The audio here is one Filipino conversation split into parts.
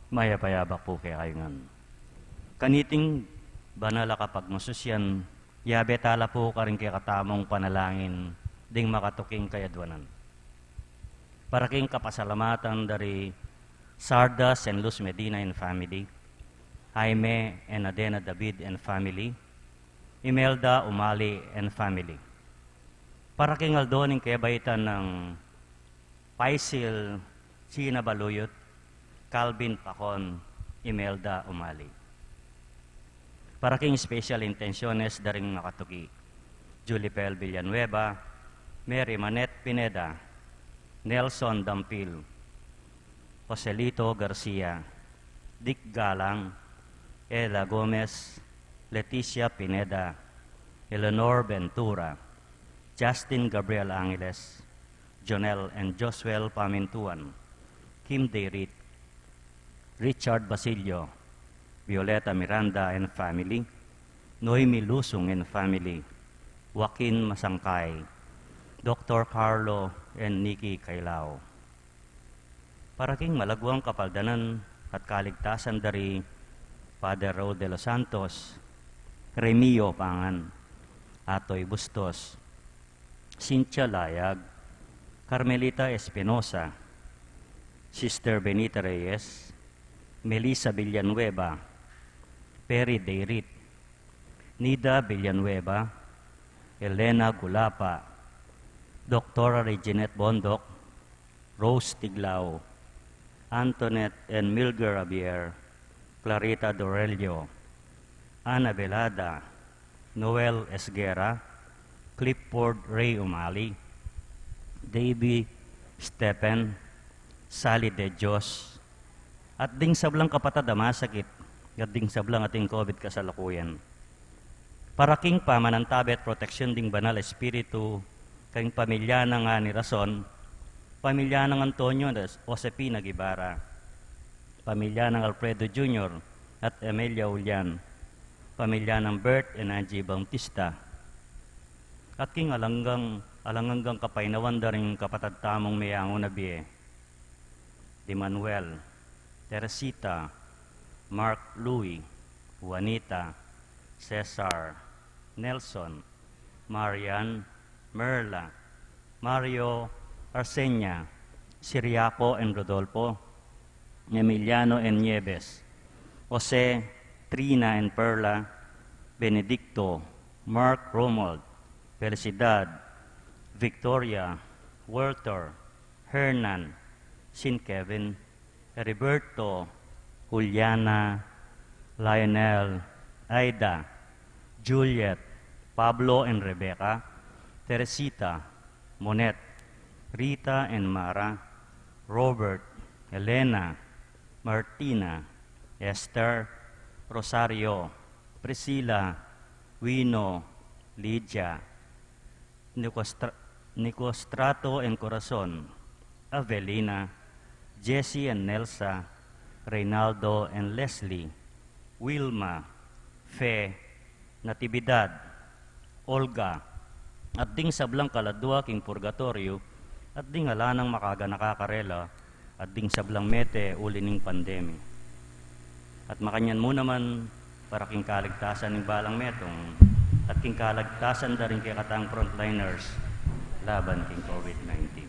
Mayapayabak po kaya kayo ngan. Kaniting banala kapag masusyan, yabetala po ka rin kaya katamong panalangin, ding makatuking kayadwanan. Para king kapasalamatan dari Sardas and Luz Medina and family, Jaime and Adena David and family, Imelda Umali and family. Para king aldoning kayabaitan ng Paisil China Baluyot, Calvin Pacon, Imelda Umali. Para king special intenciones daring makatuki, Julipel Villanueva, Mary Manet Pineda, Nelson Dampil, Joselito Garcia, Dick Galang, Ella Gomez, Leticia Pineda, Eleanor Ventura, Justin Gabriel Angeles, Jonel and Josuel Pamintuan, Kim Deirit, Richard Basilio, Violeta Miranda and family, Noemi Lusung and family, Joaquin Masangkay, Dr. Carlo and Nikki Kailao. Para king malagwang kapaldanan at kaligtasan dari Father Raul de los Santos, Remio Pangan, Atoy Bustos, Cynthia Layag, Carmelita Espinosa, Sister Benita Reyes, Melissa Villanueva, Perry Deirit, Nida Villanueva, Elena Gulapa, Dr. Reginette Bondok, Rose Tiglao, Antoinette and Milger Abier, Clarita Dorelio, Ana Velada, Noel Esguera, Clifford Ray Umali, Davy Stephen, Sally De Dios, at ding sablang kapatad masakit, at ding sablang ating COVID kasalukuyan. Para king pamanantabi at proteksyon ding banal espiritu, kayong pamilya ng ni Rason, pamilya ng Antonio Josepina Guevara, pamilya ng Alfredo Jr. at Emilia Ulian, pamilya ng Bert and Angie Bautista, at king alanggang kapainawan da rin kapatad tamong mayango na biye, Di Manuel, Teresita, Mark Louis, Juanita, Cesar, Nelson, Marian, Merla, Mario, Arsenia, Siriaco and Rodolfo, Emiliano and Nieves, Jose, Trina and Perla, Benedicto, Mark Romuald, Felicidad, Victoria, Walter, Hernan, Sin Kevin, Heriberto, Juliana, Lionel, Aida, Juliet, Pablo and Rebecca, Teresita, Monet, Rita and Mara, Robert, Elena, Martina, Esther, Rosario, Priscilla, Wino, Lydia, Nicostrato and Corazon, Avelina, Jessie and Nelsa, Reynaldo and Leslie, Wilma, Fe, Natividad, Olga, at ding sablang kaladwa king purgatorio, at ding alanang makaga nakakarela, at ding sablang mete ulining pandemi. At makanyan mo naman para king kaligtasan ng balang metong, at king kaligtasan da rin kay katang frontliners laban king COVID-19.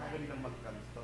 Magaling magkanto.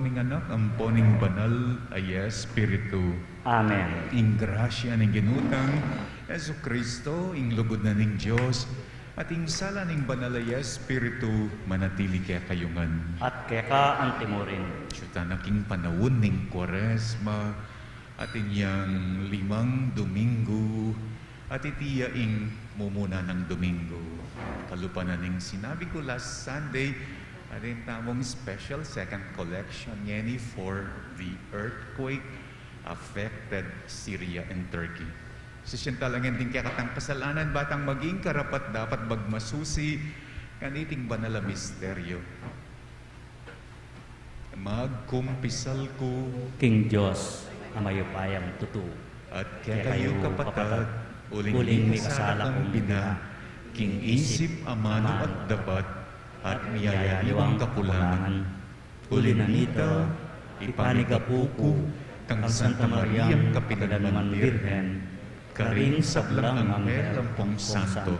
ning anak, amponing banal ay Espiritu. Amen. Ing grasya ning ginutang, Yesu Kristo, ing lugod na ning Diyos, at ing sala ning banal ay Espiritu, manatili kaya kayungan. At kaya ka ang timurin. Siyuta naking panawon ning Kwaresma, at inyang 5 Domingo, at itiyaing mumuna ng Domingo. Kalupanan ning sinabi ko last Sunday, arin tamong special second collection ngeni for the earthquake affected Syria and Turkey. Sisyentalangan din kaya katang kasalanan batang maging karapat dapat bagmasusi kaniting banal na misteryo. Magkumpisal ko King Diyos, ang mayupayang tutu. at kaya kayo kapatad, uling may kasala kong bina, king isip amano at dapat, at miyayaliwang kapulangan. Uli na nita, ipanigapuko, kang Santa Mariam kapinagman Birhen, karing sablang ang melampong santo,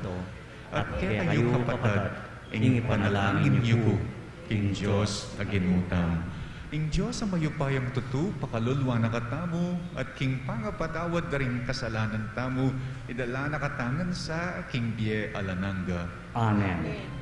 at kaya kayo kapatad, ing ipanalangin niyo, king Diyos na ginutang. Ing Diyos ang mayupayang tutu, pakalulwa na katamo, at king pangapatawad na rin kasalanan tamo, idala na katangan sa king biye alananga. Amen.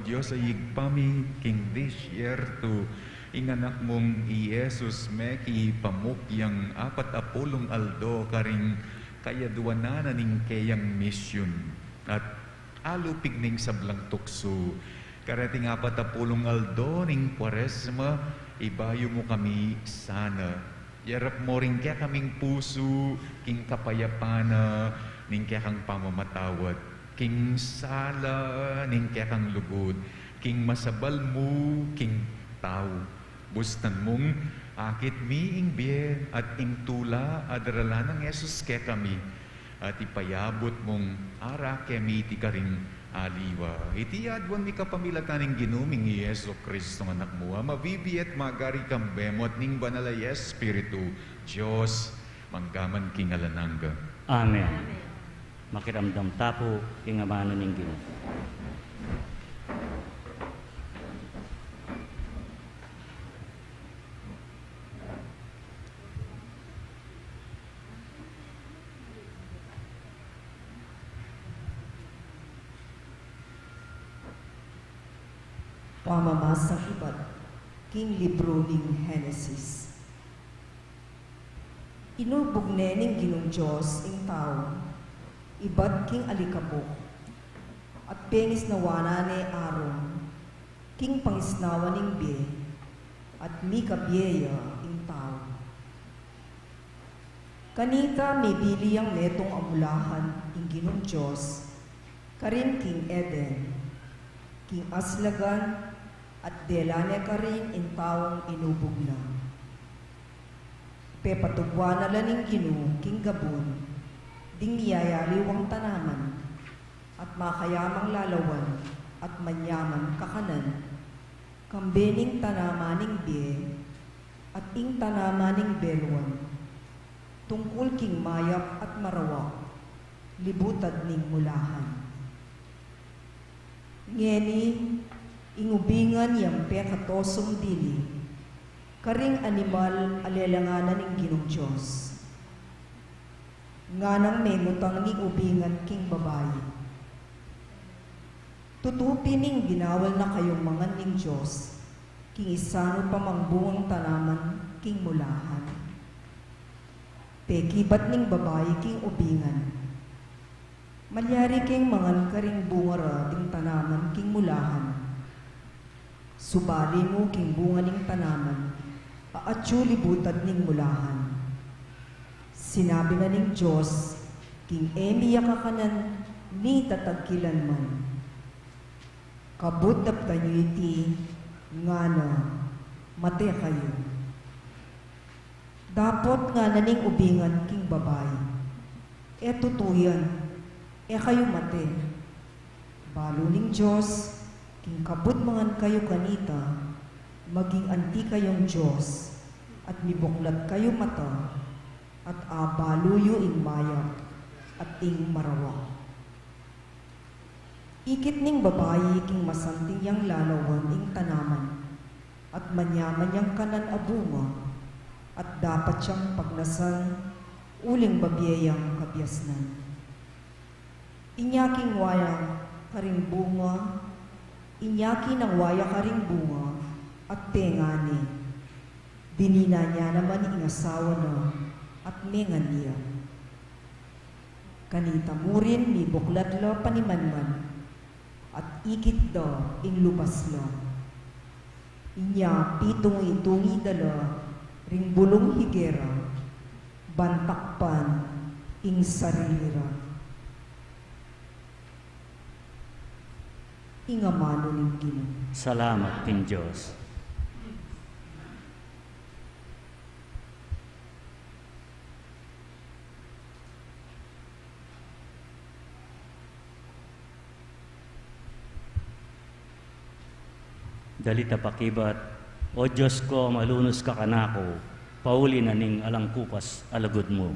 Diyos ay igpami king disyerto, inganak mong Iesus meki pamukyang 40 aldo karing kayaduanan ning kayang misyon at alupig ning sablang tukso karating 40 aldo ning Kwaresma ibayo mo kami sana yarap mo rin kaya kaming puso king kapayapana ning kaya kang pamamatawad king sala ning kaya kang lugod king masabal mo king tao bustan mong akit miing biye at ing tula adarala ng Yesus kaya kami at ipayabot mong ara kemi ti karing aliwa. Iti adwan mi kapamilatan ning ginuming Yesu Kristo anak mo. Mabibi at magari kang bemot ning banalay Espiritu Diyos manggaman king alananga. Amen. Makiramdam tapo king amano ning Ginoo. Pamamasang iba't king libro ning Henesis. Inubog nening Ginong Diyos ing tao, iba't king alikabok, at pengis nawana ne aron, king pangisnawa ning biye, at mi kabiyeya ing tao. Kanita may biliyang netong amulahan ing Ginong Diyos, karin king Eden, king aslagan, at delane ka rin in taong inubog na. Pepatugwa na laning Ginoo king gabon, ding niyayaliwang tanaman, at makayamang lalawan, at manyaman kakanan, kambening tanamaning biye, at ing tanamaning belwan, tungkol king mayak at marawak, libutad ning mulahan. Ngeni, ingubingan yang pekatosong dili, karing animal alelanganan ning Ginong Diyos. Nga nang mengutang ning ubingan king babae. Tutupi ning ginawal na kayong mga ning Diyos, king isano pamangbungang tanaman king mulahan. Pekibat ning babae king ubingan. Malyari king mangan karing bungara ting tanaman king mulahan. Subali mo king bunga ning tanaman, aatyo libutad ning mulahan. Sinabi na ning Diyos, king emiya kakanan ni tatagkilan man. Kabutap kanyo iti, nga na, mate kayo. Dapot nga na ning ubingan king babae. E tutuyan, e kayo mate. Balo ning Diyos, king kabut mangan kayo kanita, maging anti kayong Diyos, at mibuklat kayo mata, at abaluyo ing mayak, at ing marawa. Ikit ning babae king masanting yang lalawan ing tanaman, at manyaman yang kanan abunga, at dapat siyang pagnasan, uling babiyayang kabyasnan. Inyaking wayang karing bunga, inyaki ng waya karing bunga, at pengani. Binina niya naman ing asawa na, at mengan niya. Kanita mo rin ni buklat lo panimanman, at ikit da ing lupas lo. Inya pitong itungi dala, ring bulong higera, bantakpan ing saririra. Ingamano ng Ginoo. Salamat king Diyos. Dalita pakibat, O Diyos ko, malunos ka kanako, pauli na ning alangkupas alagod mo.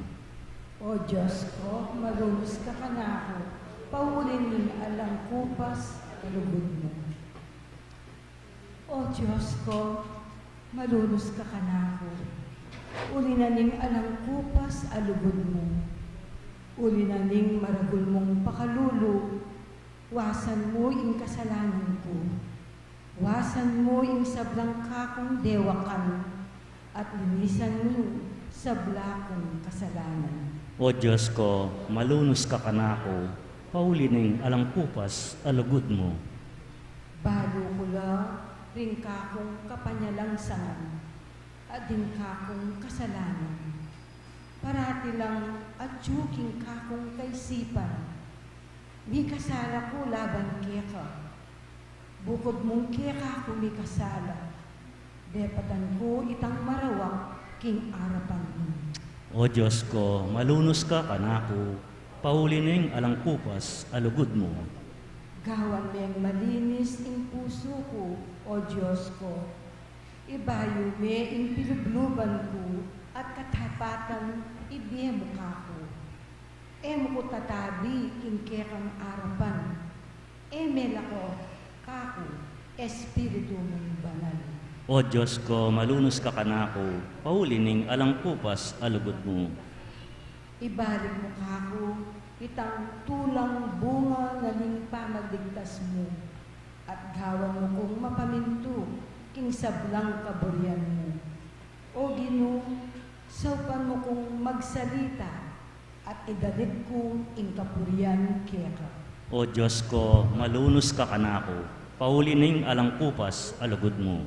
O Diyos ko, malunos ka kanako, pauli ning alangkupas alugod mo. O Diyos ko, malunos ka kanako, uli na ning alangkupas alugod mo. Uli na ning maragul mong pakalulu, wasan mo ing kasalanan ko. Wasan mo ing sablang kakong dewakan, at linisan mo sabla kong kasalanan. O Diyos ko, malunos ka kanako, pauli ning alangkupas alugod mo. Balo ko la, ring kakong kapanyalangsangan, at din kakong kasalanan. Parati lang at tsuking kakong kaisipan, mi kasala ko laban keka. Bukod mong keka ko mi kasala, depatan ko itang marawak king arapan mo. O Diyos ko, malunos ka kanako, pauli ning alangkupas alugod mo. Gawan meng malinis ing puso ko, O Diyos ko. Ibayo me ing pilubluban ko, at katapatan ibiye mo kako. Mo ko tatabi king kekang arapan. Mela ko kako, Espiritu mong banal. O Diyos ko, malunos ka kanako, pauli ning alangkupas alugod mo. Ibalik mo kako, itang tulang bunga na ning pamagligtas mo, at gawan mo kong mapaminto king sablang kaburyan mo. O Ginoo, saupan mo kong magsalita, at idalit ko ing kapuryan keka. O Diyos ko, malunos ka kanako, pauli ning alangkupas alugod mo.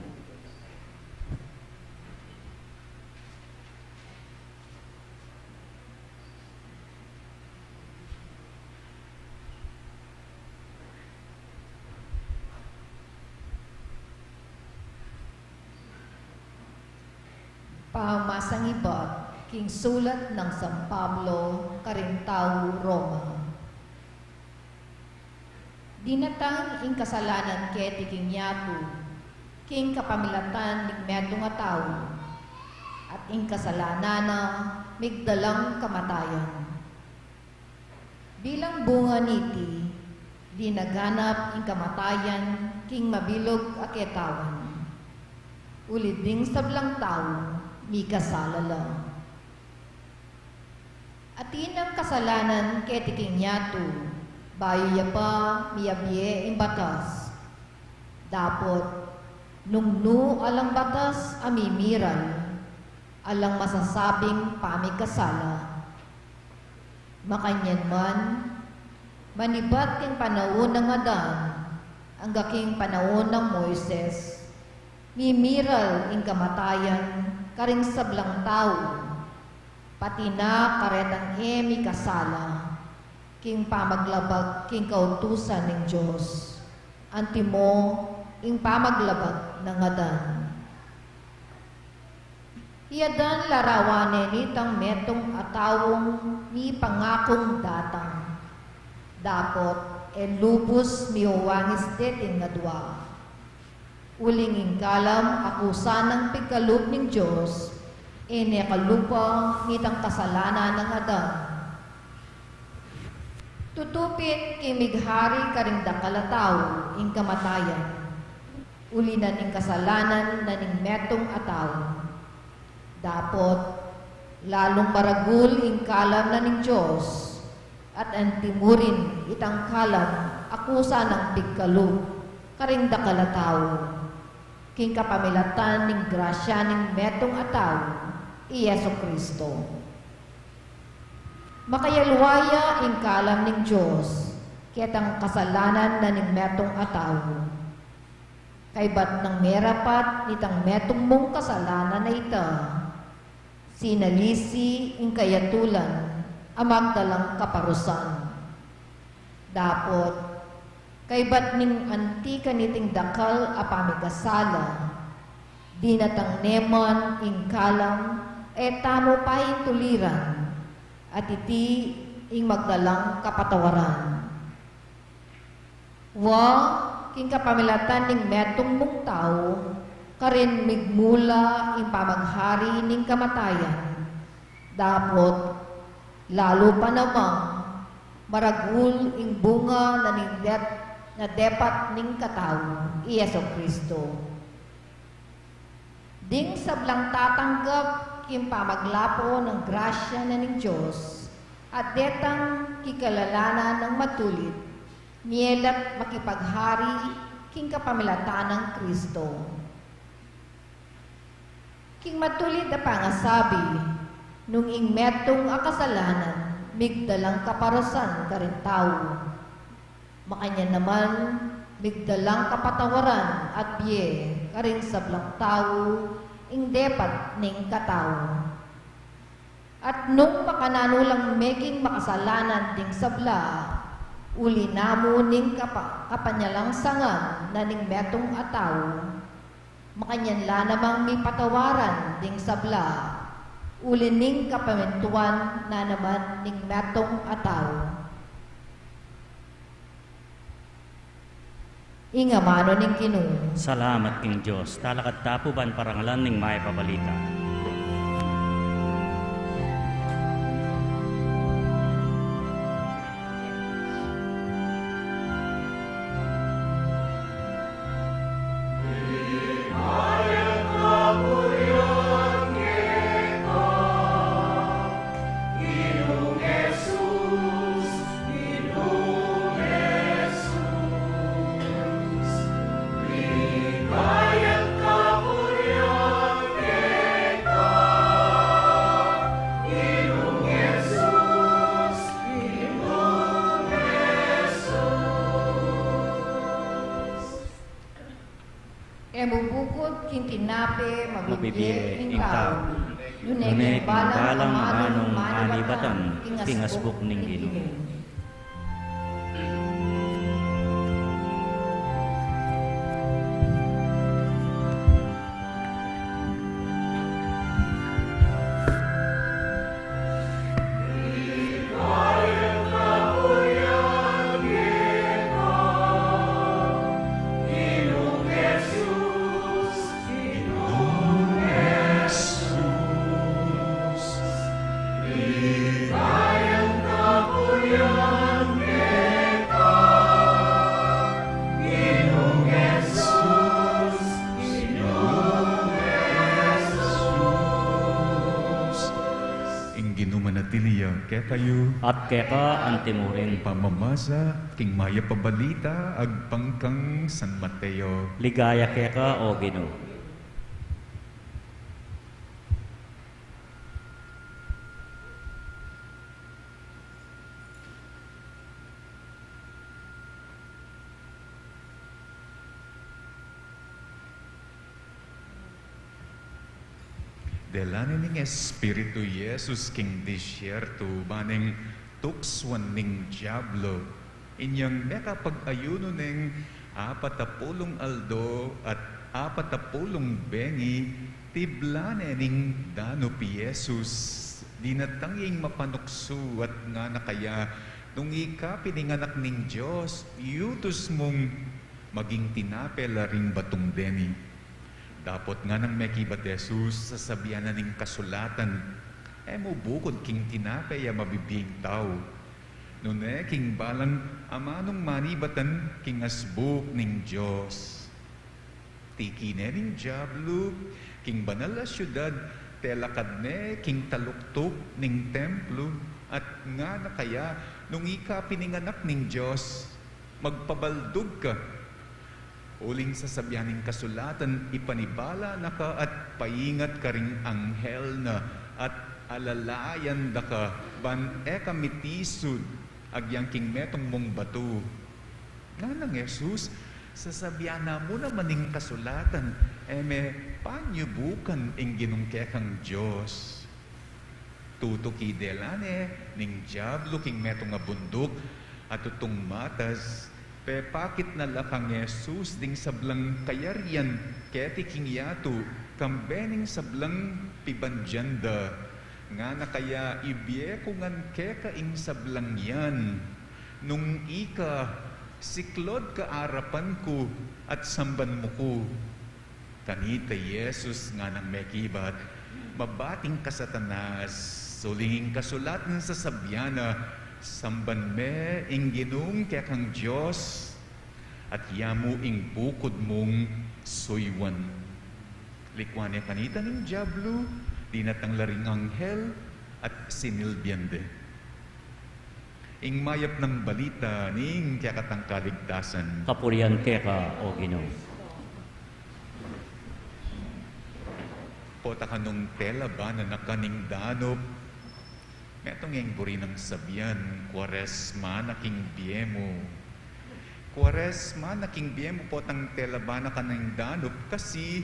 Pamasang iba, king sulat ng San Pablo, Carintao, Roma. Dinatang ing kasalanan keti king yato, king kapamilatan ning medyo nga tao, at ing kasalanana migdalang kamatayan. Bilang bunga niti, di naganap ing kamatayan king mabilog a ketawan. Ulid ding sablang tao, mi kasalala. Atin ang kasalanan ketiking yato, bayo ya pa miyabye ing batas. Dapot, nungnu alang batas amimiral, alang masasabing pamikasala. Makanyan man, manibat king panahon ng Adan, ang gaking panahon ng Moises, mimiral ing kamatayan, karing sablang tao, pati na karetang emi kasala, king pamaglabag king kautusan ng Diyos, antimo ing pamaglabag ng Adan. Iadan larawanen itang metong atawong mi pangakong datang. Dapot lubos miuwangis detin nga dua. Uling ingkalam akusan ng pigkalup ng Diyos, kalupa nitang kasalanan ng Adan. Tutupit kimighari karing dakalataw ing kamatayan. Ulinan ing kasalanan na ning metong ataw. Dapot, lalong maragul ing kalam na ning Diyos, at antimurin itang kalam akusa ng pigkalup karing dakalataw. King kapamilatan ning grasya ning metong ataw, Yesu Kristo. Makayalwaya ing kalam ning Diyos, ketang kasalanan na ning metong ataw. Kay bat ng merapat nitang metong mong kasalanan na ita, sinalisi ing kayatulan, amagdalang kaparusan. Dapot, kay bat ning antika niting dakal apamigasala, dinatang neman ing kalam, tamo pa ing tuliran, at iti ing magdalang kapatawaran. King kapamilatan ning metong mong tao, karin migmula ing pamaghari ning kamatayan. Dapot, lalo pa namang, maragul ing bunga na depat ning katao, Yesu Kristo. Ding sablang tatanggap king pamaglapo ng grasya na ning Diyos, at detang kikalalanan ng matulit, mielat makipaghari king kapamilatan ng Kristo. King matulit na pangasabi, nung ing metong akasalanan, migdalang kaparusan karin tao. Makanya naman, migdalang kapatawaran at biye, karin sablang tao, ing depat ning katao. At nung makananulang meking makasalanan ding sabla, uli namo ning kapanyalang sangan na ning metong ataw, makanyan la namang may patawaran ding sabla, uli ning kapamentuan na naman ning metong ataw. Ingamano ning Ginoo. Salamat king Diyos, talakad tapuban parangalan ning may pabalita. Mubukod king tinape, Mabibye ing ing tao. tao. Ngunit ing balang anong anibatan, kingasbuk ning Ginoo. nagtiliya kaya kayo At keka antimurin. pamamasa king maya pabalita agpangkang San Mateo. Ligaya keka o Ginoo. Delane ning Espiritu Jesus king disyerto baning tukswan ning Diablo. Inyang pag-ayuno ning 40 aldo at 40 bengi tiblane ning danop Jesus. Dinatanging mapanukso at nga na kaya nung ikapin anak ning Diyos, iutos mong maging tinapel ring batong deni. Dapot nga nang mekibat Jesus, sasabihan na ning kasulatan, mo bukod king tinapay a mabibing tao. Nune king balang amanong manibatan king asbuk ning Diyos. Tikine ning Diablo, king banal a syudad, telakad ne king taluktok ning templo, at nga na kaya nung ikapininganak ning Diyos, magpabaldog ka. Uling sasabihaning kasulatan, ipanibala na ka at paingat ka ring anghel na at alalayan da ka ban eka mitisud agyang king metong mong bato. Nga nang Jesus, sasabihan na mo naman ning kasulatan, panyubukan ing ginungkekang Diyos. Tutuki delane ning Diablo king metong abundok at tutong matas, pakit na lakang Jesus ding sablang kayarian keti king yato kambening sablang pibanjanda nga na kaya ibye ko ngan keka ing sablang yan nung ika siklod ka arapan ko at samban mo ko kanita Jesus nga nang mekibat mabating ka Satanas sulingin kasulatan sa sabyana samban me ing ginung kaya kang Diyos at yamu ing bukod mong suywan. Likwan niya kanita ng Diablo, dinatang laring anghel at sinilbyande. Ing mayap ng balita ning kaya katang kaligtasan. Kapurian keka o Ginoo. Pota kanong tela ba na nakaning danop, metong yung buri ng sabihan, Kwaresma na king biemo. Kwaresma na king biemo po tang telabana ka ng danop kasi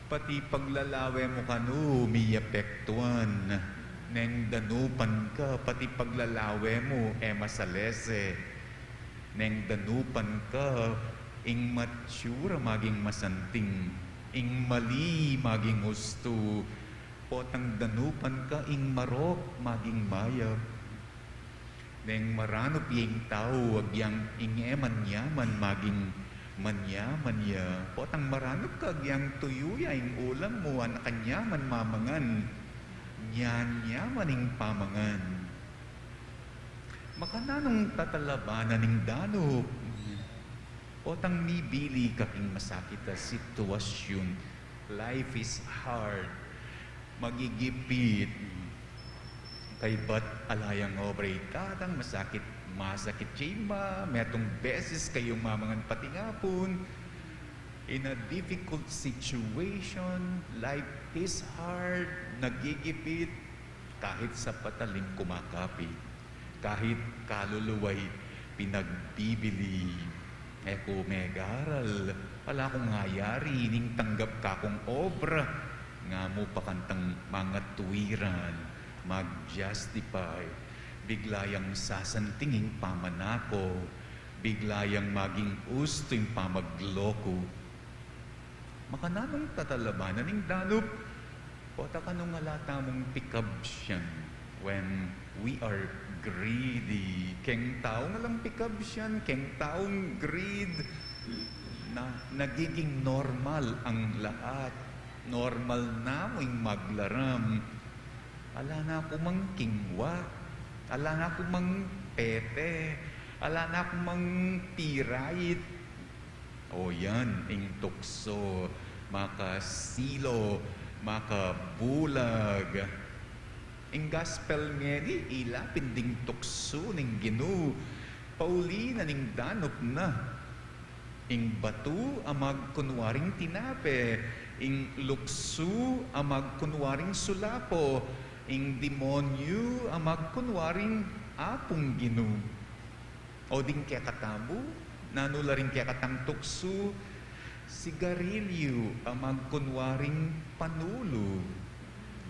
pati paglalawe mo kanu miyapektuan. Neng danupan ka, pati paglalawe mo masalese. Neng danupan ka, ing matsura maging masanting. Ing mali maging gusto. Potang danupan ka ing marok maging mayap. Neng maranop yung tao, wag yang ingeman yaman maging manyaman ya. Potang maranop ka yang tuyuya ing ulam mo an kanyaman mamangan. Nyan yaman ing pamangan. Makananong tatalabanan ing danop. Potang mibili ka king masakit na sitwasyon. Life is hard. Magigipit kay ba't alayang obre tatang masakit chimba metong beses kayong mamangan pati ngapon in a difficult situation, life is hard, nagigipit kahit sa patalim kumakapi, kahit kaluluway pinagbibili. Eko megaral pala kong ngayari ning tanggap ka kong obra nga mo pakantang mga tuwiran, mag-justify, biglayang sasantinging pamanako, biglayang maging usto yung pamagloko. Makananong tatalabanan ng danop, o takanong alata mong pikab siyan when we are greedy. Keng tao nga lang pikab siyan, keng taong greed, na nagiging normal ang lahat. Normal na mo'y maglaram. Ala na ako mang kingwa. Ala na ako mang pete. Ala na ako mang tirayit. O yan, ing tukso, makasilo, makabulag. ing gospel ngedi ila pinding tukso ning Ginoo. Paulina ning danop na. Ing batu amag kunwaring tinape, ing luksu amag kunwaring sulapo, ing demonyo amag kunwaring apong Ginoo. O ding kaya katabu, nanula rin kaya katang tukso, sigarilyo amag kunwaring panulo,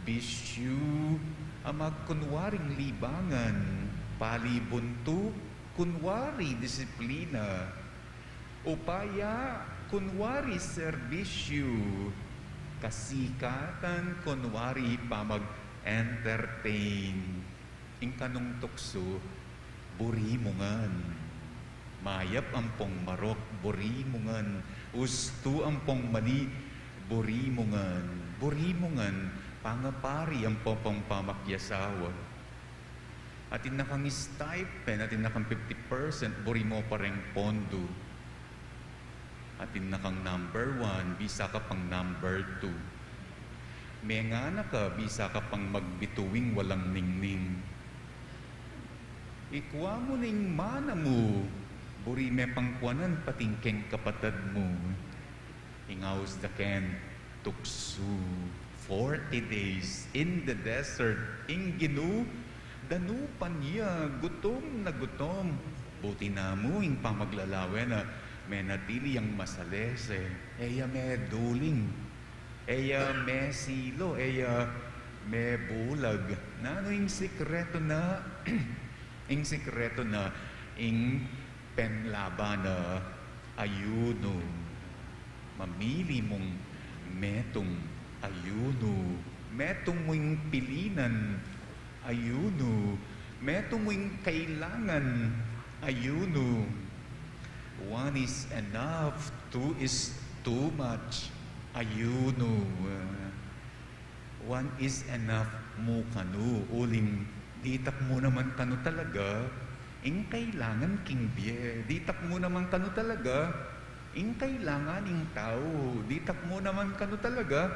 bisyu amag kunwaring libangan, palibunto kunwari disiplina, upaya kunwari serbisyo, kasikatan kunwari pamag-entertain. Ing kanong tukso, burimungan. Mayap ampong marok, burimungan. Usto ampong mali, burimungan. Burimungan, pangapari ang popong pamakyasawa. Atin na kang stipend, atin na kang 50%, buri mo pa rin pondo. Atin na kang number 1, bisa ka pang number 2. May nga na ka, bisa ka pang magbituwing walang ningning. Ikuha mo ning mana mo, buri me pangkuanan patingkeng kapatad mo. Ingaws da ken, tukso, 40 days in the desert, ing Ginoo, danupan niya, gutom na gutom. Buti na mo, ing pamaglalawe na, may natili ang masalese, eya may duling, eya may silo, eya may bulag. Na ano yung sikreto na, ing sikreto na, ing penlaba na ayuno. Mamili mong metong ayuno. Metong mong pilinan, ayuno. Metong mong kailangan, ayuno. 1 is enough, 2 is too much, ayuno. 1 is enough mo kanu, uling ditak mo naman kanu talaga, ing kailangan king biye. Ditak mo naman kanu talaga, ing kailangan ing tao. Ditak mo naman kanu talaga,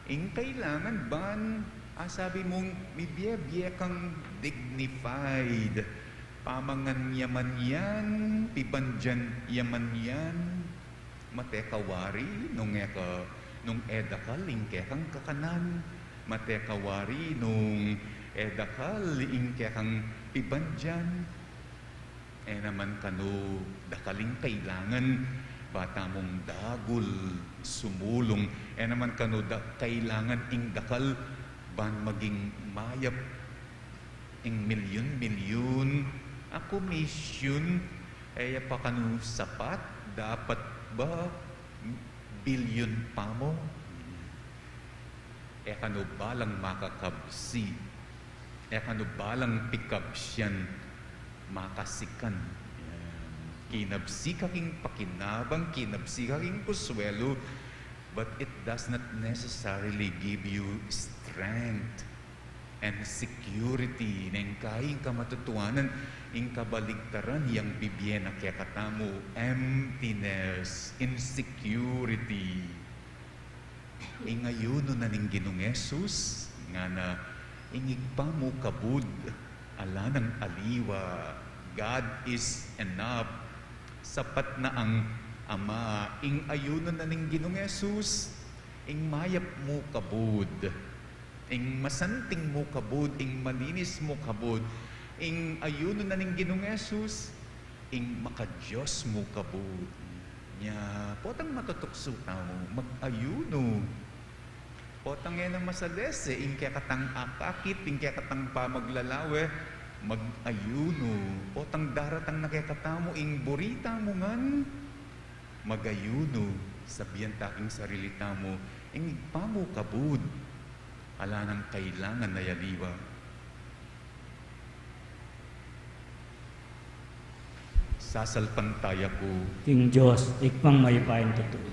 ing kailangan ban. Sabi mong may biye kang dignified. Pamangan yaman yan, pibandyan yaman yan. Matekawari nung edakal ingke kang kakanan. Matekawari nung edakal ingke kang pibandyan. Naman kano dakaling kailangan bata mong dagul sumulong. Naman kano kailangan ing dakal ban maging mayap ing milyon-milyon. Ako mission, pa kanu sapat, dapat ba bilyon pa mo? Kanu balang makakabsi, kanu balang pikabsyan, makasikan. Kinabsi ka king pakinabang, kinabsi ka king kuswelo, but it does not necessarily give you strength and security. Neng kaing kamatutuanan, ing kabaligtaran yang bibyen na kaya katamo, emptiness, insecurity. Ingayuno na ning Ginong Yesus, nga na ingigpa mo kabud, ala ng aliwa, God is enough, sapat na ang Ama. Ing ayuno na ning Ginong Yesus, ing mayap mo kabud, ing masanting mo kabud, ing malinis mo kabud, ing ayuno na ning Ginong Yesus, ing makadiyos mo kabud. Nya, potang matutukso mo, mag-ayuno. Potang yan ang masalese, ing kaya katang akakit, ing kaya katang pamaglalawe, mag-ayuno. Potang daratang na kaya katamo, ing burita mo ngan, mag-ayuno. Sabihan taking sarilita mo, ing igpamo kabud, ala ng kailangan na yaliwa. Sasalpantaya ko, King Diyos, ikpang mayipain totoo.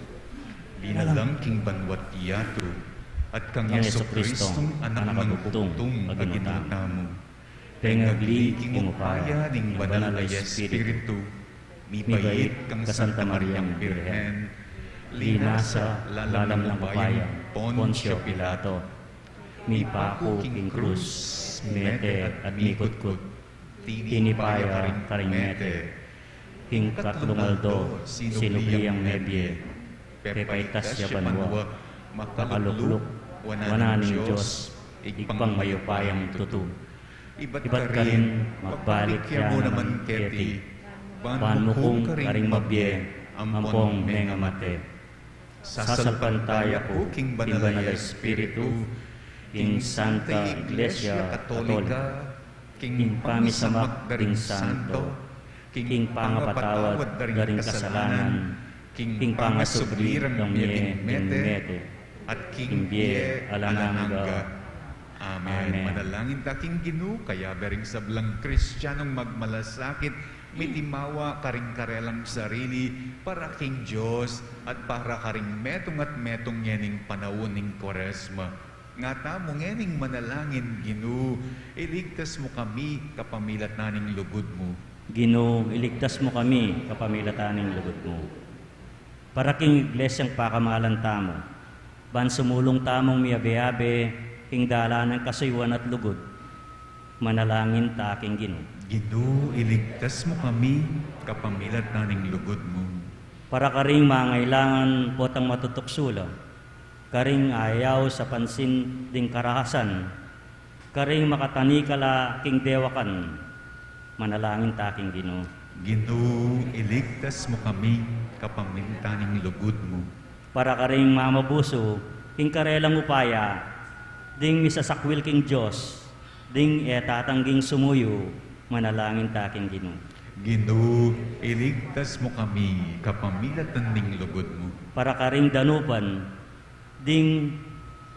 binalang king banwat iyato, at kang Yeso Kristong anak ng bugtong aginuta mo. Pengagli king upaya ning banal na Espiritu, mibait kang Santa Mariang Birhen, linasa lalam ng bayan, Poncio Pilato, mi paku king krus, mete at mikutkut, tinipaya karing mete, king katlungaldo, sinubliang nebye, pepaitas ya banwa, makalukluk, wananing Diyos, igpang mayupayang tutu. Iba't ka rin, magbalik ya naman keti, banmukong karing mabye, ampong mengamate. Sasalpan tayo ko, king banal Espiritu, king Santa Iglesia Katolika, king pamisamak daring santo, king pangapatawad daring kasalanan, king pangasublir ng mete, at king bie alananga. Amen. Manalangin ta king Ginoo, kaya bering sablang Kristiyanong magmalasakit, mitimawa karing karelang sarili, para king Diyos, at para karing metong at metong yening panahon ning Kwaresma. Nga tamo ngening manalangin, Ginoo, iligtas mo kami kapamilat naning lugod mo. Ginoo, iligtas mo kami kapamilataning lugod mo. Para king iglesyang pakamalan tamo, ban sumulong tamong miyabe-abe, king dalanan kasaywan at lugod, manalangin ta king Ginoo. Ginoo, iligtas mo kami kapamilat naning lugod mo. Para karing mangailangan potang matutuksula, karing ayaw sa pansin ding karahasan, karing makatanikala king dewakan, manalangin ta king Ginoo. Ginoo, iligtas mo kami kapamilataning lugod mo. Para karing mamabuso, king karelang upaya, ding misasakwil king Diyos, ding etatangging sumuyo, manalangin ta king Ginoo. Ginoo, iligtas mo kami kapamilatan ning lugod mo. Para karing danupan, ding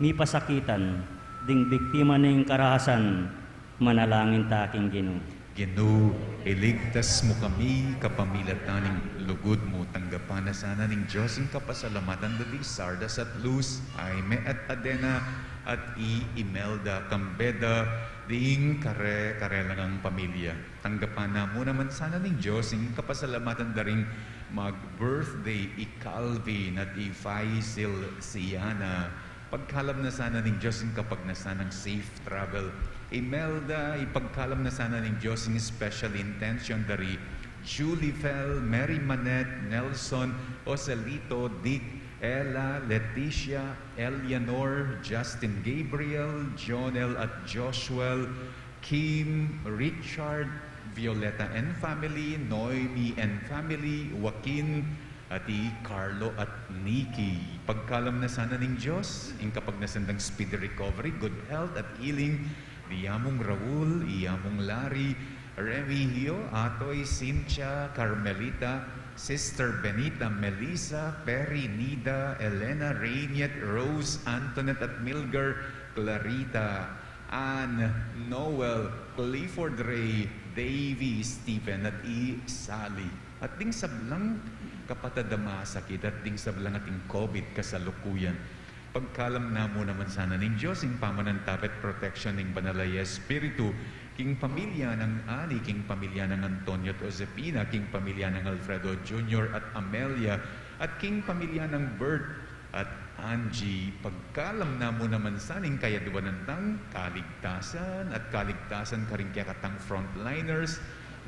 mipasakitan, ding biktima ning karahasan, manalangin ta king Ginoo. Ginoo, iligtas mo kami kapamilatan ning lugod mo. Tanggapan na sana ning Diyos ang kapasalamatan dali Sardas at Luz, Aime at Adena, at Imelda Cambeda, ding kare-kare lang ang pamilya. Tanggapan na mo naman sana ning Diyos ang kapasalamatan daring mag-birthday i-Calvin at i-Faisal Siana. Pagkalam na sana ning Diyos ang kapag nasanang safe travel. Imelda, ipagkalam na sana ning Diyos ang special intention dari Julie Fel, Mary Manette, Nelson, Oselito, Dick, Ella, Leticia, Eleanor, Justin Gabriel, Jonel at Joshua, Kim, Richard, Violeta and family, Noemi and family, Joaquin, at Carlo at Nikki. Pagkalam na sana ning Diyos, in kapag nasandang speedy recovery, good health at healing, Diyamong Raul, Iyamong Larry, Remigio, Atoy, Cynthia, Carmelita, Sister Benita, Melissa, Perry, Nida, Elena, Rainiet, Rose, Antoinette at Milger, Clarita, Anne, Noel, Clifford Ray, Davy, Stephen at Sally. At ding sablang kapatadama sakit at ding sablang ating COVID kasalukuyan. Pagkalam na mo naman sana ning Diyos, ing pamanantapet protection ning Banalay Espiritu, king pamilya ng Ani, king pamilya ng Antonio at Josepina, king pamilya ng Alfredo Jr. at Amelia, at king pamilya ng Bert at Angie. Pagkalam na mo naman saning kayaduanan tang kaligtasan at kaligtasan karing kakatang frontliners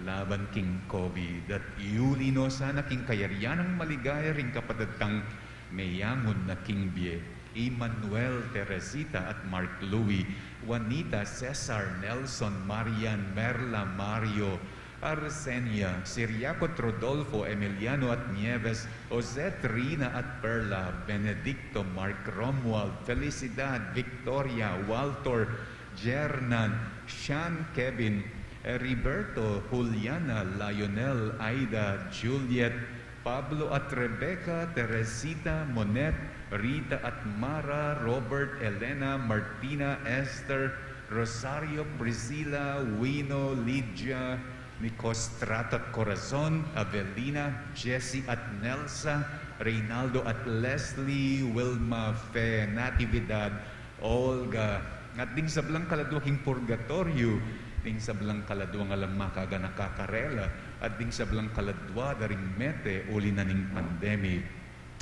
laban king COVID. At iulino sana king kayarian ng maligaya ring kapadatang mayangon na king Bie, Emmanuel, Teresita at Mark Louie, Juanita, Cesar, Nelson, Marian, Merla, Mario, Arsenia, Siriaco, Rodolfo, Emiliano at Nieves, Jose, Rina at Perla, Benedicto, Mark Romuald, Felicidad, Victoria, Walter, Jernan, Sean, Kevin, Heriberto, Juliana, Lionel, Aida, Juliet, Pablo at Rebecca, Teresita, Monet, Rita at Mara, Robert, Elena, Martina, Esther, Rosario, Priscilla, Wino, Lydia, Nicostrato at Corazon, Avelina, Jessie at Nelsa, Reynaldo at Leslie, Wilma, Fe, Natividad, Olga, at ding sablang kaladuhing purgatorio, ding sablang kaladuang alam makaga nakakarela, at ding sablang kaladwa daring mete uli na ning pandemic.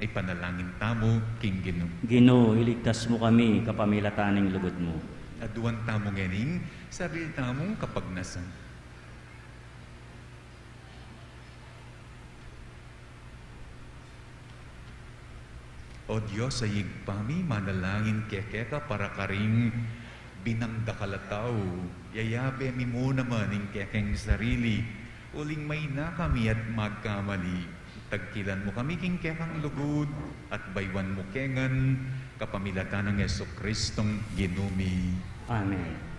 Ipanalangin tamo, King Ginoo. Ginoo, iligtas mo kami kapamilataning lugod mo. Aduan tamo ngening, sarili tamong kapagnasan. O Diyos, sa yigpami, manalangin kekeka para karing binangdakalataw. Yayabe mi mo naman ing kekeng sarili. Uling may na kami at magkamali. Tagkilan mo kami king kekang lugod at baywan mo kengan kapamilatan ng Yeso Kristong ginumi. Amen.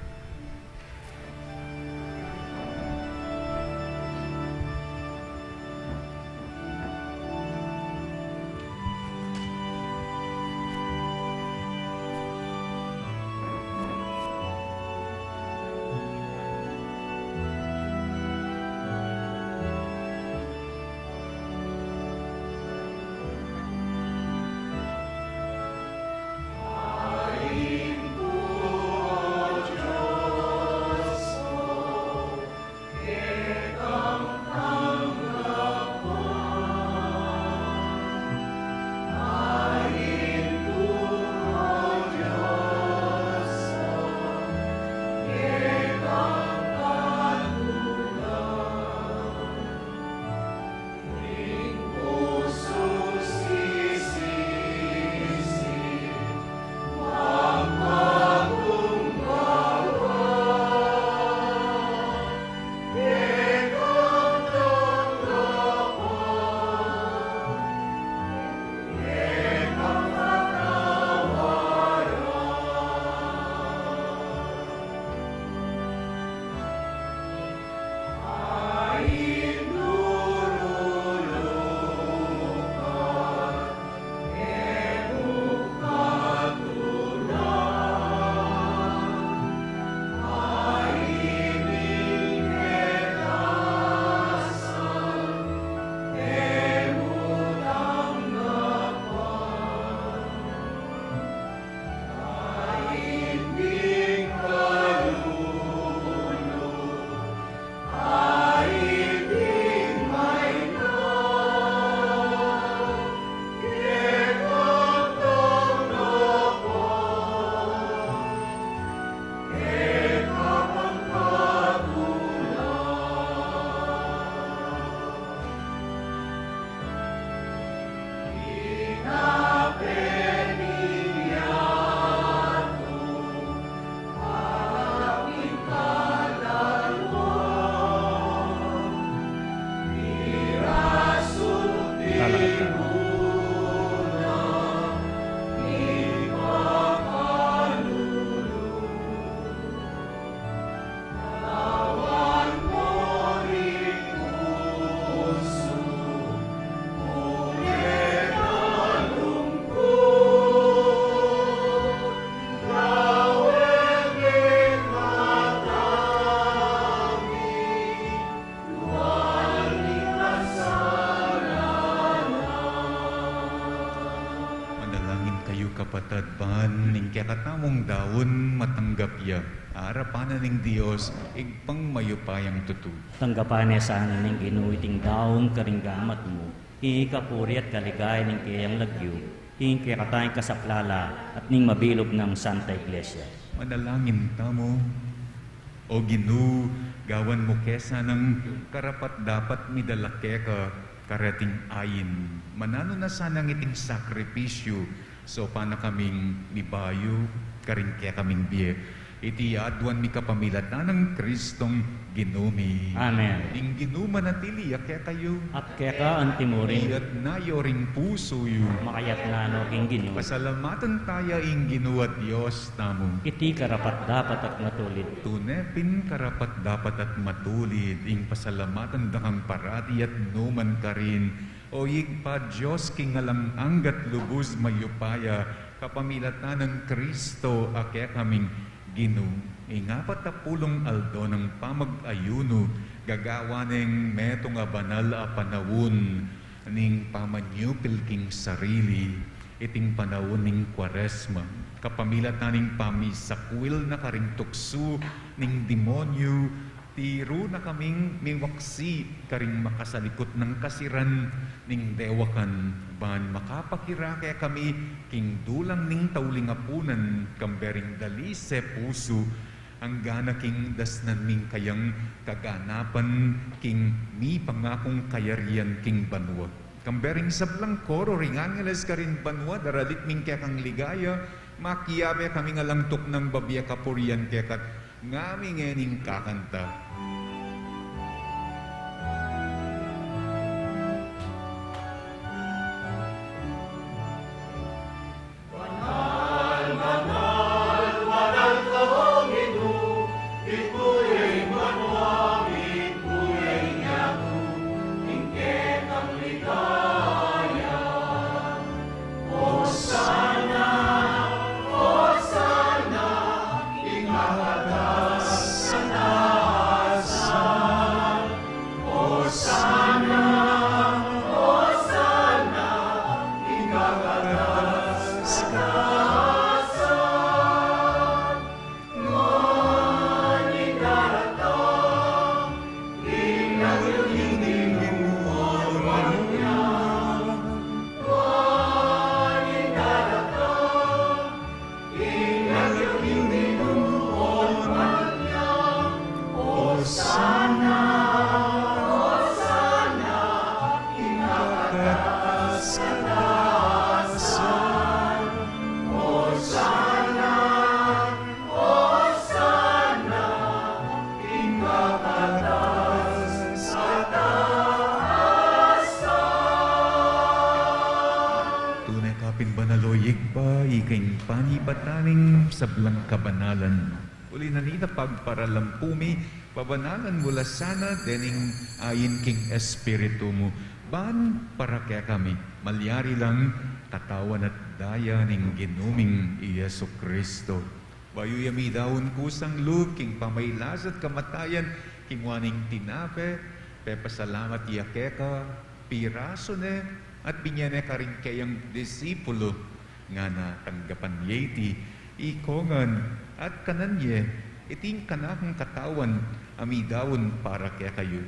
Kapatadban, ning kakatamong daon matanggap ya. Arapanan ning Dios, igpang mayupayang tutu. Tanggapan niya sa ning ginuiting daong karinggamat mo. Ikapuri at kaligay ning kayang lagyo. Ing kakatayang kasaplala at ning mabilog ng Santa Iglesia. Manalangin tamo, o Ginoo, gawan mo kesa ng karapat dapat midalake ka karating ayin. Manano na sanang iting sakripisyo. So, paano kaming mibayo, karing kaya kaming biye. Iti aduan mi kapamilatan ng Kristong ginumi. Amen. Ing ginuma na tili, kaya kayo. At kaya ka ang timurin, Iyat na yoring puso yu. makayat na no king Ginoo. Pasalamatan tayo ing ginuat Diyos tamo. Iti karapat dapat at matulid. Tunepin karapat dapat at matulid. Ing pasalamatan dakang parati at numan ka rin. O pa Diyos kingalang anggat lubos mayupaya, kapamilatan ng Kristo ake kaming Ginoo. Ingapat na pulong aldo ng pamag-ayuno, gagawa ng meto nga banal a panawon, ning pamanyupil king sarili, iting panawon ning Kwaresma. Kapamilatan ning pamisakwil na karing tukso, ning demonyo, Tiro na kaming miwaksi karing makasalikot ng kasiran ning dewakan ban makapakira kaya kami king dulang ning taulingapunan kambering dali se puso ang gana king dasnan ming kayang kaganapan king mi pangakong kayarian king banwa. Kambering sablang koro ring angeles karin banwa daralit ming kaya kang ligaya makiyabe kami nga langtok ng babya kapurian kaya kat ngami ngening kakanta. Panipataning sablang kabanalan. Uli na nita pagparalampumi, pabanalan mula sana dening ayin king espiritu mo. Ban para kaya kami, malyari lang katawan at daya ning ginuming Yesu Kristo. Bayo yami daon kusang loob, king pamaylas at kamatayan, king waning tinape, pepasalamat yakeka, piraso ne, at binyane ka rin kayang disipulo, nga na tanggapan yeti, ikongan at kananye, iting kanakang katawan, amidawon para kaya kayo.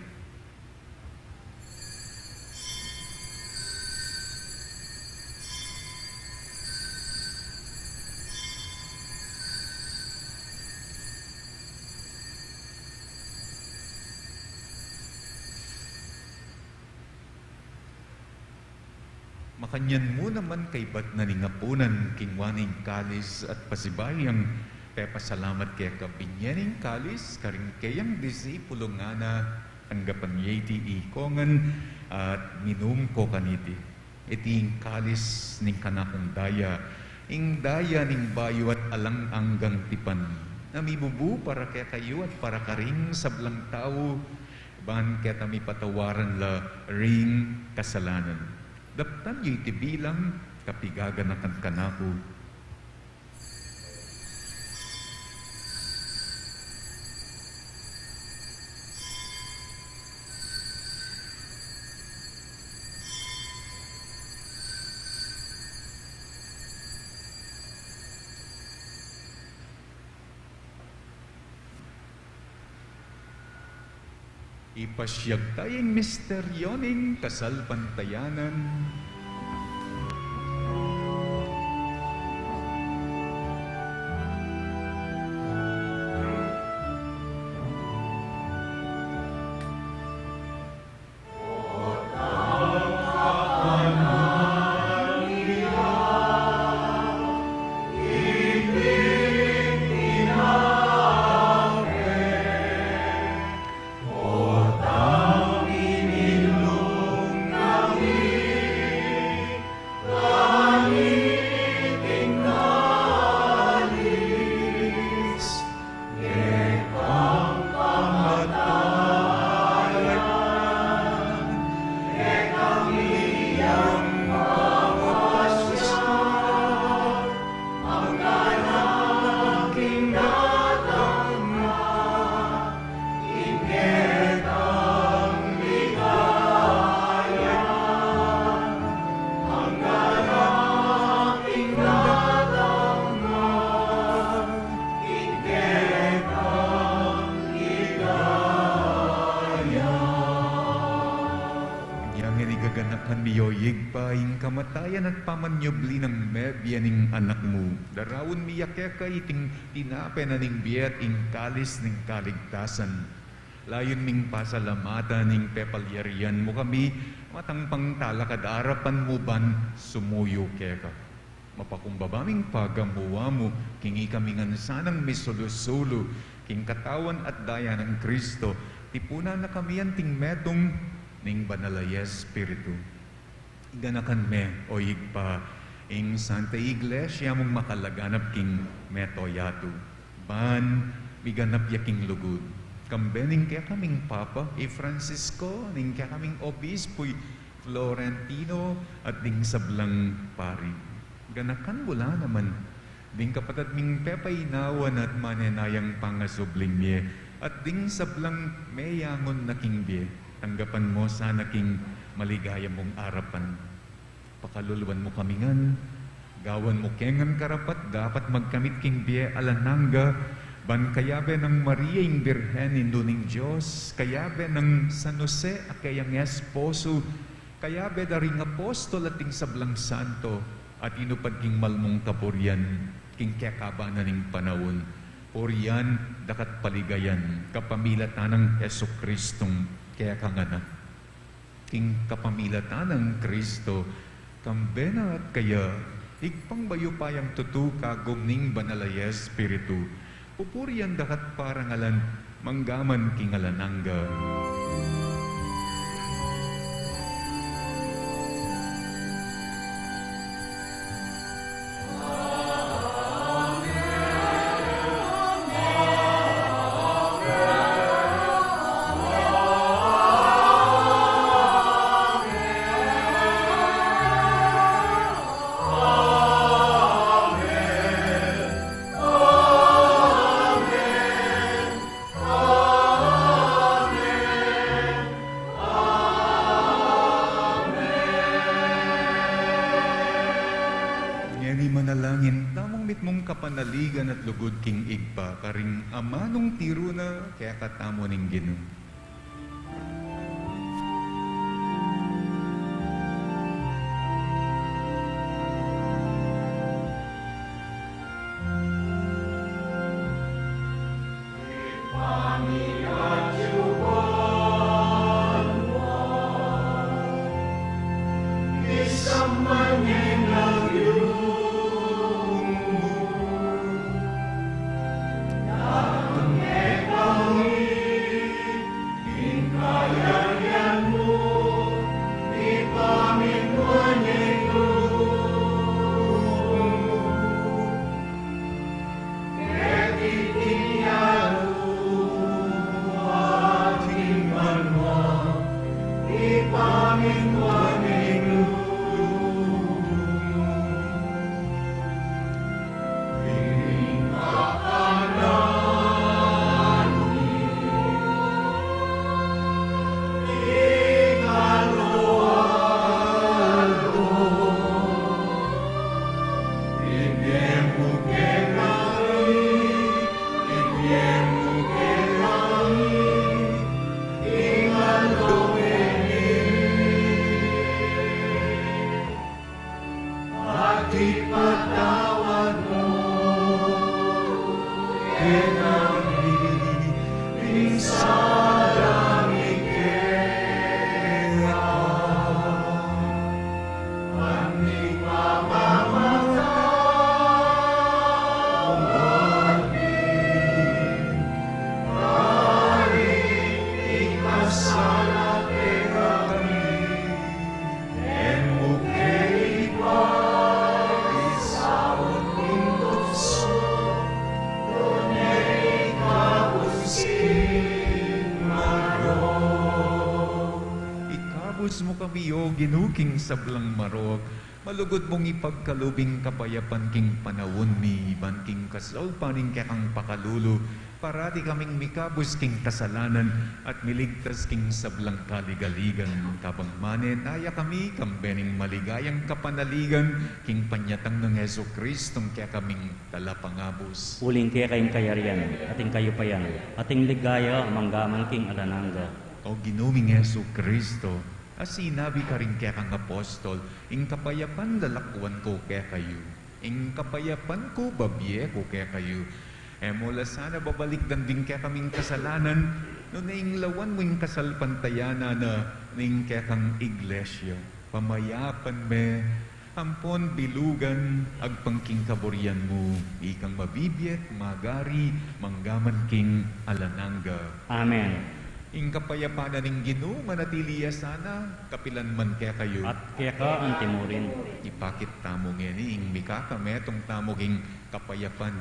Makanyan mo naman kay bat na ningapunan kingwaning kalis at pasibayang pepasalamat kaya kabinyaning kalis karing kayang disipulo nga na anggapan yeti ikongan at minum ko kaniti. Iting kalis ning kanakong daya, ing daya ning bayo at alang anggang tipan. Namibubu para kaya kayo at para karing sablang tao, ban kaya tami patawaran la ring kasalanan. Daptan yo'y tibilang kapigaganakan kanako. Ipasyag tayong misteryoning kasalpantayanan. yigpaing kamatayan at pamanyobli ng biyaning anak mo. Darawon miyakya ka iting tinape na ning biyat ing kalis ning kaligtasan. Layon ming pasalamatan ning pepalyarian mo kami, matang pangtalakad arapan mo ban sumuyo kaya ka. Mapakumbabaming pagamuwa mo, kingi kami nga sanang misulusulo, king katawan at daya ng Kristo, tipuna na kami ang ting metong ning banalaya Espiritu. Iganakan me o igpa, ing Santa Iglesia mong makalaganap king metoyato. Ban, miganap yaking lugod. Kambening kaya kaming Papa, Francisco, ning kaya kaming Obispo, Florentino, at ding sablang pari. Ganakan wala naman, ding kapatid ming pepainawan at manenayang pangasubling miye, at ding sablang meyangon na king biye, tanggapan mo sana king maligaya mong arapan. Pakaluluan mo kamingan, gawan mo kengan karapat, dapat magkamit king biye alananga, ban kayabe ng Maria ing Birhen induning Diyos, kayabe ng San Jose akayang esposo, kayabe daring apostol at ing sablang santo, at inupad king malmong kapuryan, king kakabanan ning panahon, puriyan dakat paligayan, kapamilatan ng Yesu Kristong kaya kangana. King kapamilatan ng Kristo, kambena at kaya, igpang bayupayang tutu kagom ning banalaya Espiritu, pupuriyan dakat parangalan, manggaman king alananga. Kapanaligan at lugod king igpa, karing amanong tiro na kaya katamo ning Ginoo. Ginuking sablang marok, malugod mong ipagkalubing kapayapan king panawon mi, banking kasaw paning kakang pakalulo, parati kaming mikabus king kasalanan, at miligtas king sablang kaligaligan, kapang mane taya kami, kambening maligayang kapanaligan, king panyatang ng Yesu Kristong kaya kaming talapangabos. Uling kaya kayong kayarian, ating kayupayan, ating ligaya, manggaman king alananga. O ginuming Yesu Kristo, Sinabi ka rin kaya kang apostol, ing kapayapan lalakwan ko kaya kayo. Ing kapayapan ko babye ko kaya kayo. Mula sana babalik din kaya kaming kasalanan, no naing lawan mo yung kasalpantayana na naing kaya kang iglesia. Pamayapan me, ampon bilugan, agpangking kaburian mo, ikang mabibiyet, magari, manggaman king alananga. Amen. Ing kapayapaan ning Ginoo manatiliya sana kapilan man kaya kayo. At kaya ka ang timurin. Ipakit tamo ngeni ing mikaka metong tamoging kapayapan.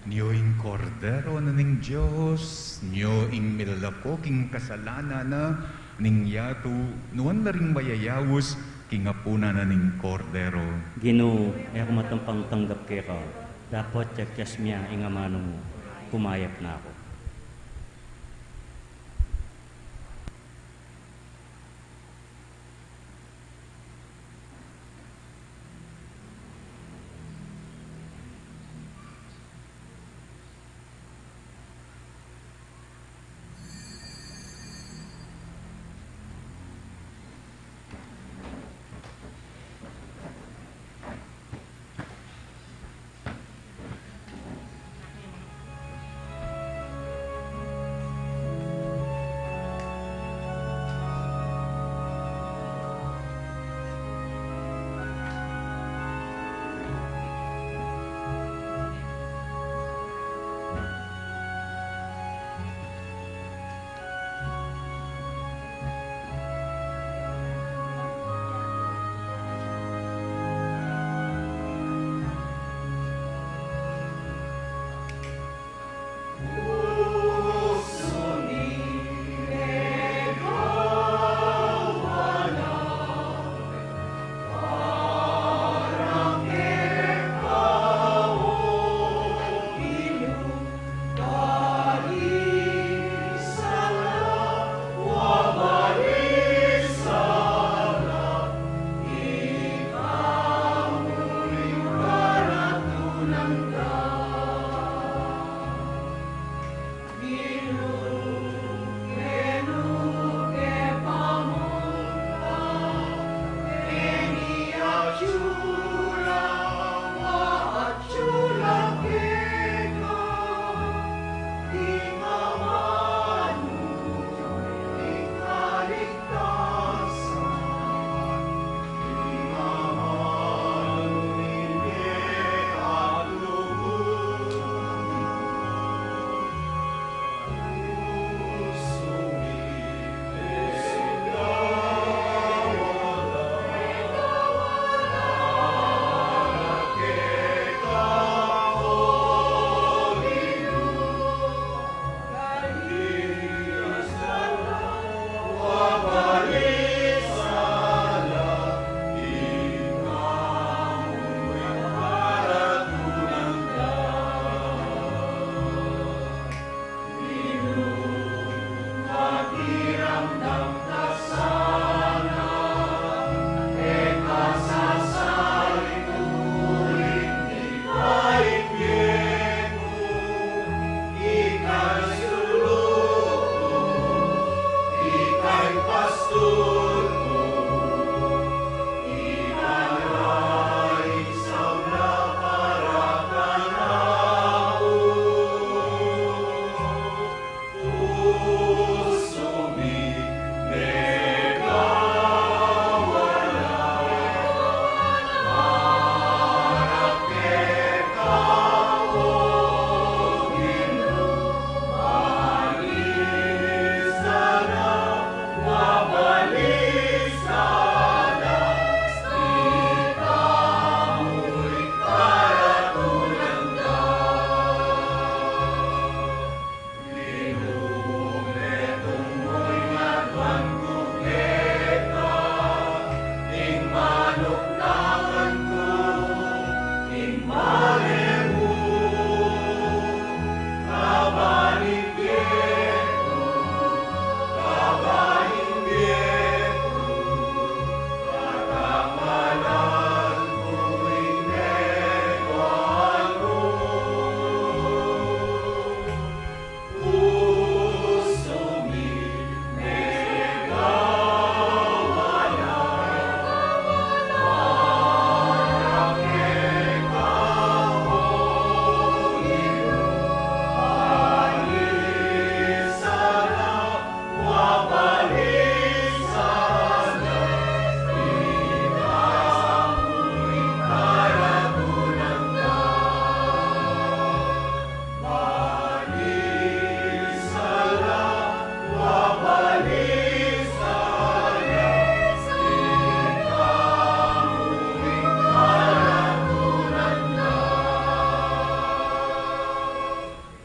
Niyo ing kordero na ning Diyos, niyo ing milalakoking kasalanan na ning yato, nuwan na ring mayayawos, kingapuna na ning kordero. Ginoo, ako matampang tanggap kaya ka. Dapat tiyagkyas miya ingamano mo. Pumayap na ako.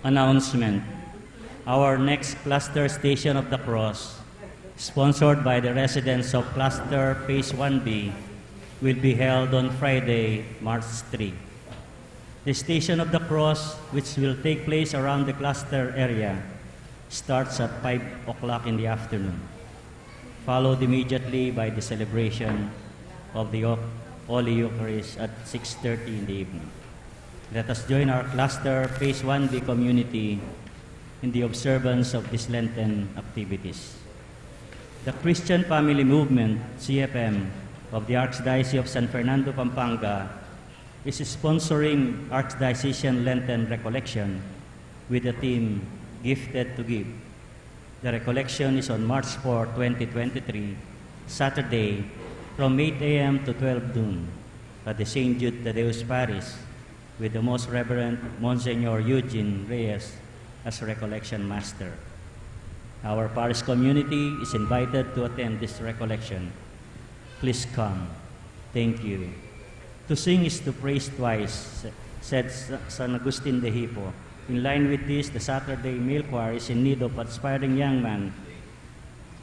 Announcement. Our next cluster Station of the Cross, sponsored by the residents of Cluster Phase 1B, will be held on Friday, March 3. The Station of the Cross, which will take place around the cluster area, starts at 5 o'clock in the afternoon, followed immediately by the celebration of the Holy Eucharist at 6:30 in the evening. Let us join our cluster Phase 1B community in the observance of these Lenten activities. The Christian Family Movement, CFM, of the Archdiocese of San Fernando, Pampanga, is sponsoring Archdiocesan Lenten Recollection with the theme Gifted to Give. The recollection is on March 4, 2023, Saturday, from 8 a.m. to 12 noon at the St. Jude Tadeus Parish, with the Most Reverend Monsignor Eugene Reyes as Recollection Master. Our parish community is invited to attend this recollection. Please come. Thank you. To sing is to praise twice, said San Agustin de Hippo. In line with this, the Saturday male choir is in need of aspiring young men,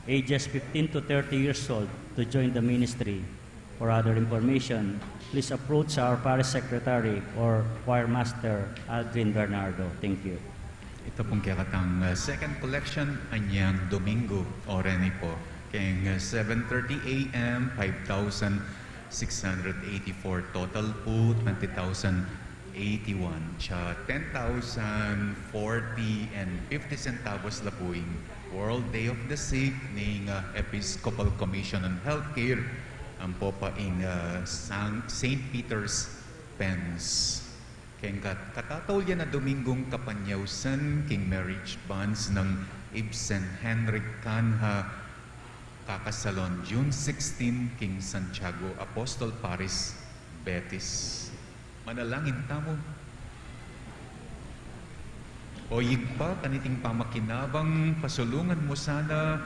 ages 15 to 30 years old, to join the ministry. For other information, please approach our parish secretary or choir master, Aldrin Bernardo. Thank you. Ito pong kakatang second collection, anyang Domingo, Oreni po. Keng 7:30 a.m., 5,684. Total po, 20,081. Siya 10,040 and 50 centavos la puing World Day of the Sick ng Episcopal Commission on Healthcare ang po pa in St. Peter's Pens. Keng katatawlya na Domingong kapanyawsan king marriage bonds ng Ibsen Henrik Canha kakasalon June 16 king Santiago Apostol Paris Betis. Manalangin tamo. O yigpa kaniting pamakinabang pasulungan mo sana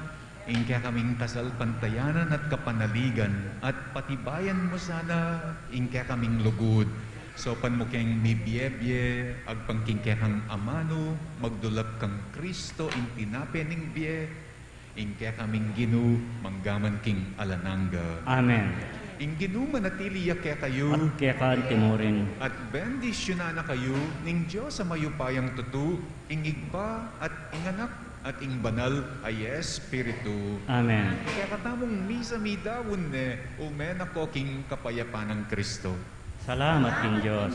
ingkaya kaming kasal pantayanan at kapanaligan at patibayan mo sana ingkaya kaming lugod. So pan mo keng mibiyebye, agpangking kang amano, magdulap kang Kristo, intinapening biye, ingkaya kaming ginu, manggaman king alananga. Amen. Ing ginu manatili kaya kayo, At kaya kaan timurin, at bendisyonan na kayo, ning Diyos sa mayupayang tutu, ing igba at inganak, at ing banal ay Espiritu. Amen. Kaya katamong misa midawon ne, umen ako king kapayapan ng Kristo. Salamat King Diyos.